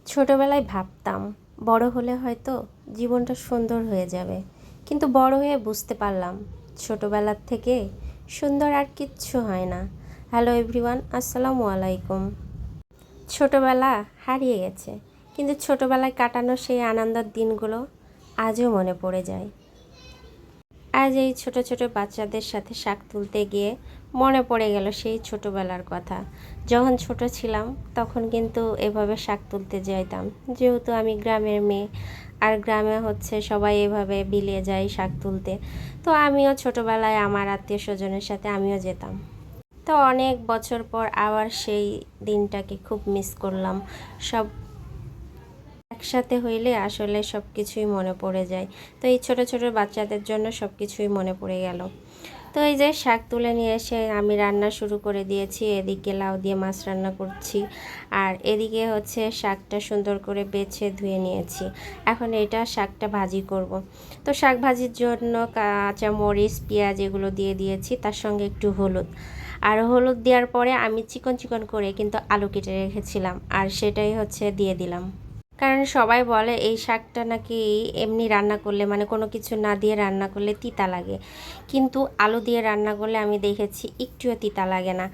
ছোটবেলায় ভাবতাম বড় হলে হয়তো জীবনটা সুন্দর হয়ে যাবে, কিন্তু বড় হয়ে বুঝতে পারলাম ছোটবেলার থেকে সুন্দর আর কিচ্ছু হয় না। হ্যালো এভরিওয়ান, আসসালামু আলাইকুম। ছোটবেলা হারিয়ে গেছে, কিন্তু ছোটবেলায় কাটানো সেই আনন্দের দিনগুলো আজও মনে পড়ে যায়। আজ এই ছোট ছোট বাচ্চাদের সাথে শাক তুলতে গিয়ে মনে পড়ে গেল সেই ছোটবেলার কথা। যখন ছোট ছিলাম তখন কিন্তু এভাবে শাক তুলতে যাইতাম, যেহেতু আমি গ্রামের মেয়ে, আর গ্রামে হচ্ছে সবাই এভাবে বিলে যায় শাক তুলতে। তো আমিও ছোটবেলায় আমার আত্মীয় স্বজনের সাথে আমিও যেতাম। তো অনেক বছর পর আবার সেই দিনটাকে খুব মিস করলাম। সব একসাথে হইলে আসলে সব কিছুই মনে পড়ে যায়। তো এই ছোট ছোট বাচ্চাদের জন্য সব কিছুই মনে পড়ে গেল। তো এই যে শাক তুলে নিয়ে এসে আমি রান্না শুরু করে দিয়েছি। এদিকে লাউ দিয়ে মাছ রান্না করছি, আর এদিকে হচ্ছে শাকটা সুন্দর করে বেছে ধুয়ে নিয়েছি। এখন এটা শাকটা ভাজি করব। তো শাক ভাজির জন্য কাঁচা মরিচ, পেঁয়াজ এগুলো দিয়ে দিয়েছি, তার সঙ্গে একটু হলুদ। আর হলুদ দেওয়ার পরে আমি চিকন চিকন করে কিন্তু আলু কেটে রেখেছিলাম, আর সেটাই হচ্ছে দিয়ে দিলাম। কারণ সবাই বলে এই শাকটা নাকি এমনি রান্না করলে, মানে কোনো কিছু না দিয়ে রান্না করলে তিতা লাগে, কিন্তু আলু দিয়ে রান্না করলে আমি দেখেছি একটুও তিতা লাগে না।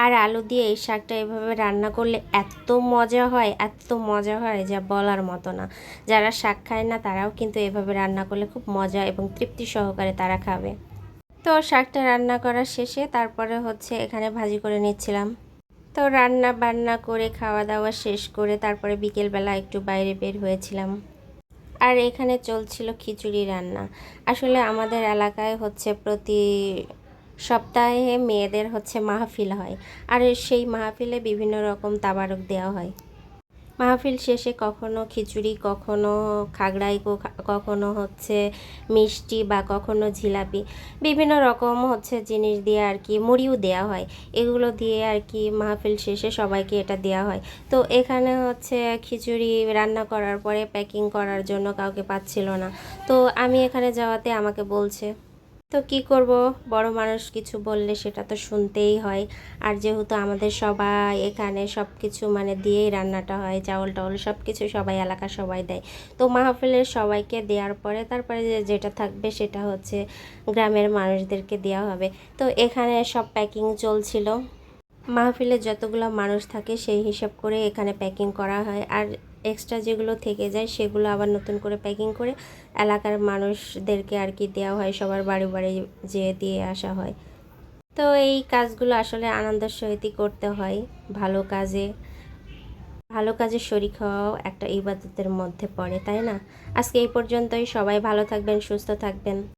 আর আলু দিয়ে এই শাকটা এভাবে রান্না করলে এত মজা হয়, এত মজা হয় যা বলার মতো না। যারা শাক খায় না তারাও কিন্তু এভাবে রান্না করলে খুব মজা এবং তৃপ্তি সহকারে তারা খাবে। তো শাকটা রান্না করার শেষে তারপরে হচ্ছে এখানে ভাজি করে নিচ্ছিলাম। তো রান্না বান্না করে খাওয়া দাওয়া শেষ করে তারপরে বিকেলবেলা একটু বাইরে বের হয়েছিলাম। আর এখানে চলছিল খিচুড়ি রান্না। আসলে আমাদের এলাকায় হচ্ছে প্রতি সপ্তাহে মেয়েদের হচ্ছে মাহফিল হয়, আর সেই মাহফিলে বিভিন্ন রকম তাবারুক দেওয়া হয়। মাহফিল শেষে কখনো খিচুড়ি, কখনো খাগড়াই, কখনো হচ্ছে মিষ্টি, বা কখনো জিলাপি, বিভিন্ন রকম হচ্ছে জিনিস দিয়ে আর কি, মুড়িও দেওয়া হয়। এগুলো দিয়ে আর কি মাহফিল শেষে সবাইকে এটা দেওয়া হয়। তো এখানে হচ্ছে খিচুড়ি রান্না করার পরে প্যাকিং করার জন্য কাউকে পাচ্ছিল না। তো আমি এখানে যাওয়াতে আমাকে বলছে। তো কি করব, বড় মানুষ কিছু বললে সেটা তো শুনতেই হয়। আর যেহেতু আমাদের সবাই এখানে সব কিছু মানে দিয়েই রান্নাটা হয়, চাউল টাউল সব কিছু সবাই এলাকার সবাই দেয়। তো মাহফিলের সবাইকে দেওয়ার পরে তারপরে যেটা থাকবে সেটা হচ্ছে গ্রামের মানুষদেরকে দেওয়া হবে। তো এখানে সব প্যাকিং চলছিল। মাহফিলে যতগুলো মানুষ থাকে সেই হিসাব করে এখানে প্যাকিং করা হয়, আর এক্সট্রা যেগুলো থেকে যায় সেগুলো আবার নতুন করে প্যাকিং করে এলাকার মানুষদেরকে আর কি দেওয়া হয়, সবার বাড়ি বাড়ি যেয়ে দিয়ে আসা হয়। তো এই কাজগুলো আসলে আনন্দের সহিতই করতে হয়। ভালো কাজে ভালো কাজে শরিক হওয়াও একটা ইবাদতের মধ্যে পড়ে, তাই না? আজকে এই পর্যন্তই। সবাই ভালো থাকবেন, সুস্থ থাকবেন।